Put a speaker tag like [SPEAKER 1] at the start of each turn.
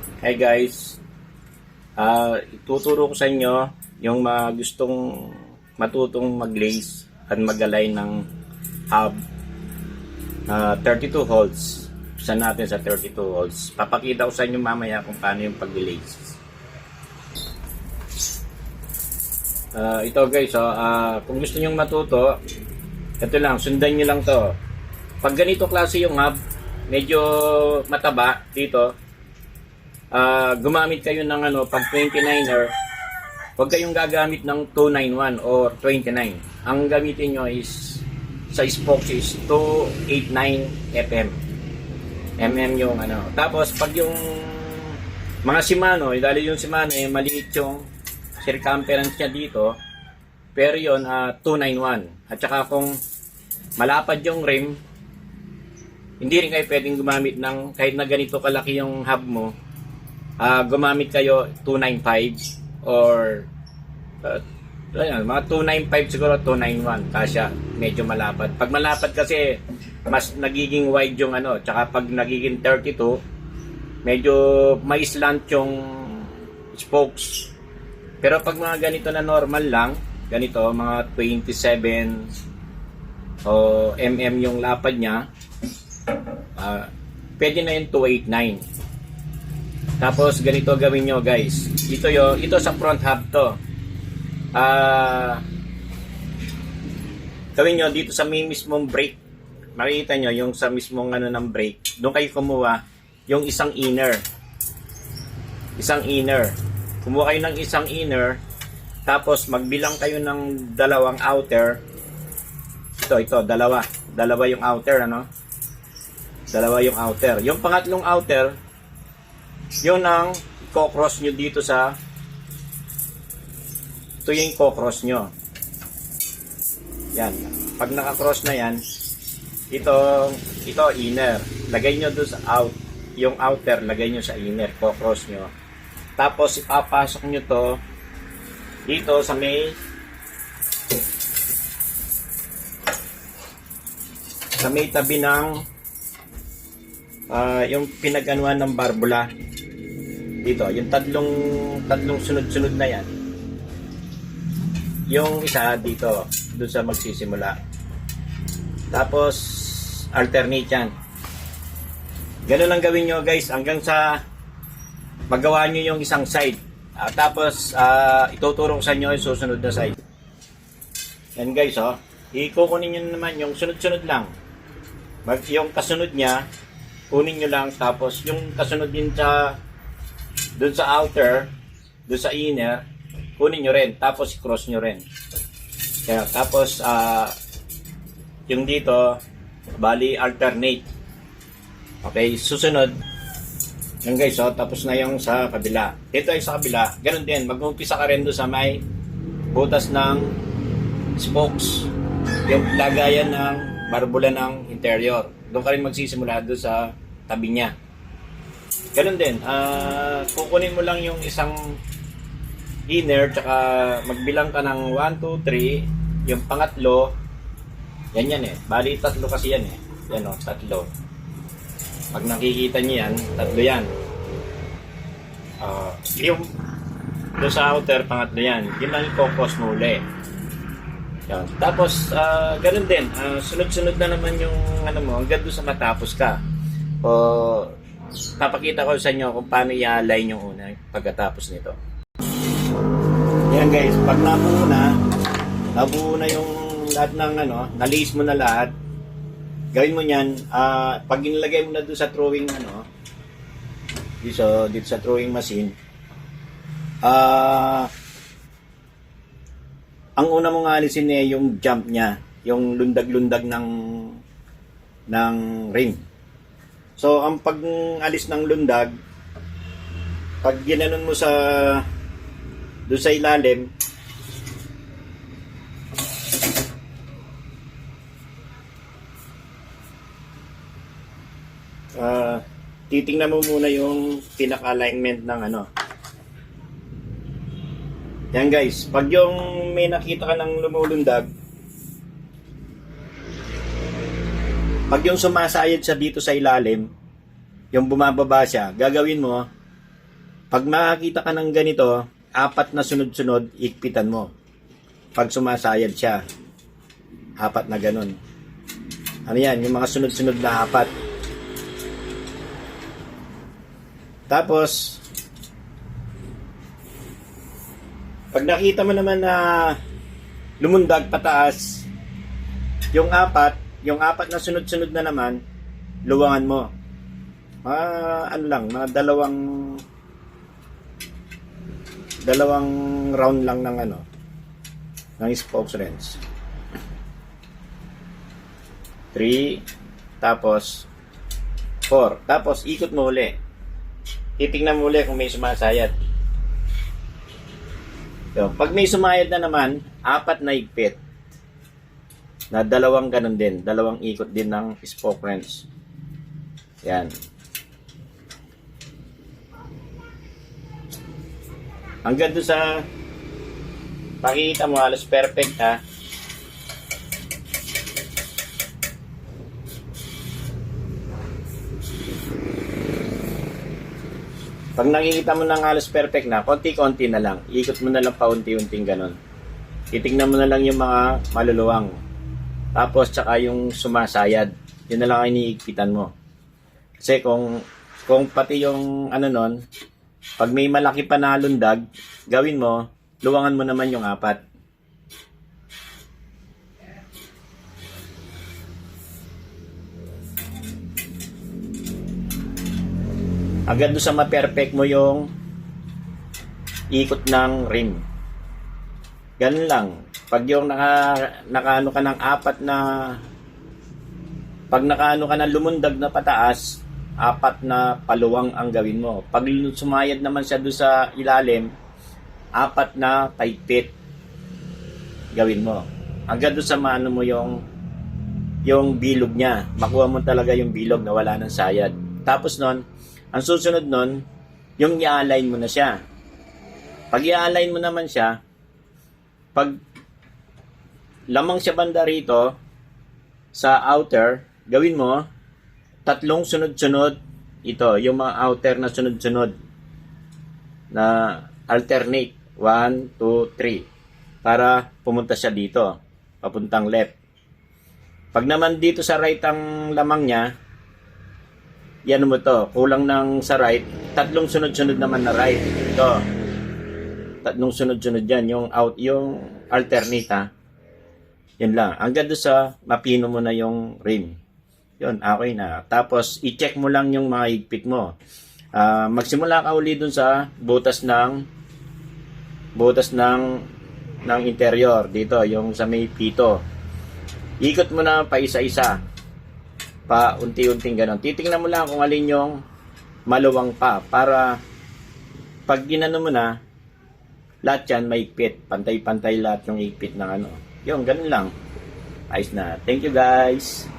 [SPEAKER 1] Hi guys, ituturo ko sa inyo yung mga gustong matutong mag-lace at mag-align ng hub 32 holes. Isa natin sa 32 holes. Papakita ko sa inyo mamaya kung paano yung pag-lace. Ito guys, kung gusto nyo matuto, ito lang, sundan nyo lang to. Pag ganito klase yung hub, medyo mataba dito, gumamit kayo ng pag 29er, huwag kayong gagamit ng 291 or 29. Ang gamitin nyo is, sa spokes is 289 mm yung Tapos, pag yung mga Shimano, dahil yung Shimano, maliit yung circumference niya dito, pero yun, 291. At saka kung malapad yung rim, hindi rin kayo pwedeng gumamit ng, kahit na ganito kalaki yung hub mo, gumamit kayo 295 or mga 295 siguro, 291 kasya, medyo malapad. Pag malapad kasi mas nagiging wide yung tsaka pag nagiging 32 medyo may slant yung spokes. Pero pag mga ganito na normal lang, ganito mga 27 mm yung lapad niya, pwede na yung 289. Tapos ganito gawin nyo guys. Ito sa front hub to. Gawin nyo dito sa may mismong brake. Makikita nyo yung sa mismong ng brake. Doon kayo kumuha yung isang inner. Kumuha kayo ng isang inner. Tapos magbilang kayo ng dalawang outer. Ito, dalawa. Dalawa yung outer, Dalawa yung outer. Yung pangatlong outer, yun ang i-cross nyo dito sa ito yung i-cross nyo. Yan. Pag naka-cross na yan, ito inner. Lagay nyo doon sa out. Yung outer, lagay nyo sa inner. I-cross nyo. Tapos, ipapasok nyo to dito sa may tabi ng yung pinag-anuhan ng barbula. Dito, yung tatlong sunod-sunod na yan. Yung isa dito, doon sa magsisimula. Tapos, alternate yan. Ganun lang gawin nyo guys, hanggang sa magawa nyo yung isang side. Tapos, ituturo ko sa inyo yung susunod na side. Yan guys, ikukunin nyo naman yung sunod-sunod lang. Yung kasunod niya, kunin nyo lang. Tapos, yung kasunod din dun sa outer, dun sa inner, kunin nyo rin. Tapos, cross nyo rin. Kaya, tapos, yung dito, bali alternate. Okay, susunod. Yan guys, tapos na yung sa kabila. Ito ay sa kabila. Ganun din, mag-umpisa ka rin doon sa may butas ng spokes. Yung lagayan ng barbula ng interior. Doon ka rin magsisimula doon sa tabi niya. Ganun din, kukunin mo lang yung isang inner, tsaka magbilang ka ng 1, 2, 3. Yung pangatlo, yan bali tatlo kasi yan yan tatlo. Pag nakikita niyo yan, tatlo yan. Yung doon sa outer, pangatlo yan. Yun lang i-focus mo uli. Yan. Tapos, ganun din. Sunod-sunod na naman yung mo, hanggang doon sa matapos ka. Papakita ko sa inyo kung paano i-align yung una pagkatapos nito. Yan guys, pag nabuo na yung lahat ng na-lace mo na lahat, gawin mo yan, pag inilagay mo na doon sa throwing dito sa throwing machine, ang una mong alisin yung jump niya, yung lundag-lundag ng ring. So, ang pag-alis ng lundag, pag ginanon mo doon sa ilalim, titingnan mo muna yung pinaka-alignment ng Yan guys, pag yung may nakita ka ng lumulundag, pag yung sumasayad siya dito sa ilalim, yung bumababa siya, gagawin mo, Pag makakita ka ng ganito, 4 na sunod-sunod, ikpitan mo. Pag sumasayad siya, 4 na ganun. Ano yan? Yung mga sunod-sunod na 4. Tapos, pag nakita mo naman na lumundag pataas, yung 4 na sunod-sunod na naman, luwangan mo. Mga dalawang round lang ng ng spokes wrench. 3, tapos 4, tapos ikot mo uli. Titingnan mo uli kung may sumasayad. So, pag may sumayad na naman, 4 na higpit. Na dalawang ganun din, dalawang ikot din ng spoke wrench. Yan. Hanggang doon sa pakikita mo, halos perfect ha. Pag nakikita mo ng halos perfect na, konti-konti na lang. Ikot mo na lang paunti-unting ganun. Titignan mo na lang yung mga maluluwang. Tapos tsaka yung sumasayad. Yun na lang ang iniigpitan mo. Kasi kung pati yung nun, pag may malaki pa na lundag, gawin mo, luwangan mo naman yung 4. Agad doon sa ma-perfect mo yung ikot ng rim. Ganun lang. Pag yung nakaano ka ng 4 na, pag nakaano ka ng lumundag na pataas, 4 na paluwang ang gawin mo. Pag sumayad naman siya doon sa ilalim, 4 na paigpit gawin mo. Hanggang doon sa maano mo yung bilog niya. Makuha mo talaga yung bilog na wala ng sayad. Tapos nun, ang susunod nun, yung i-align mo na siya. Pag i-align mo naman siya, pag lamang siya banda rito sa outer, gawin mo 3 sunod-sunod. Ito, yung mga outer na sunod-sunod na alternate. 1, 2, 3. Para pumunta siya dito. Papuntang left. Pag naman dito sa right ang lamang niya, yan mo to. Kulang ng sa right. 3 sunod-sunod naman na right. Ito. 3 sunod-sunod yan. Yung alternate ha. Yan lang. Hanggang doon sa mapino mo na yung rim. Yun, okay na. Tapos, i-check mo lang yung mga higpit mo. Magsimula ka uli dun sa butas ng interior. Dito, yung sa may pito. Ikot mo na pa isa-isa. Pa unti-unting ganon. Titingnan mo lang kung alin yung maluwang pa. Para, pag ginano mo na, lahat yan may higpit. Pantay-pantay lahat yung higpit ng Yun, ganun lang. Ayos na. Thank you guys.